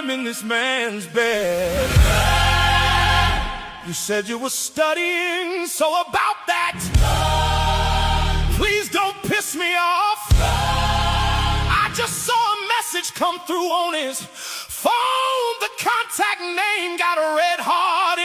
time in this man's bed. You said you were studying, so about that, please don't piss me off. I just saw a message come through on his phone. The contact name got a red heart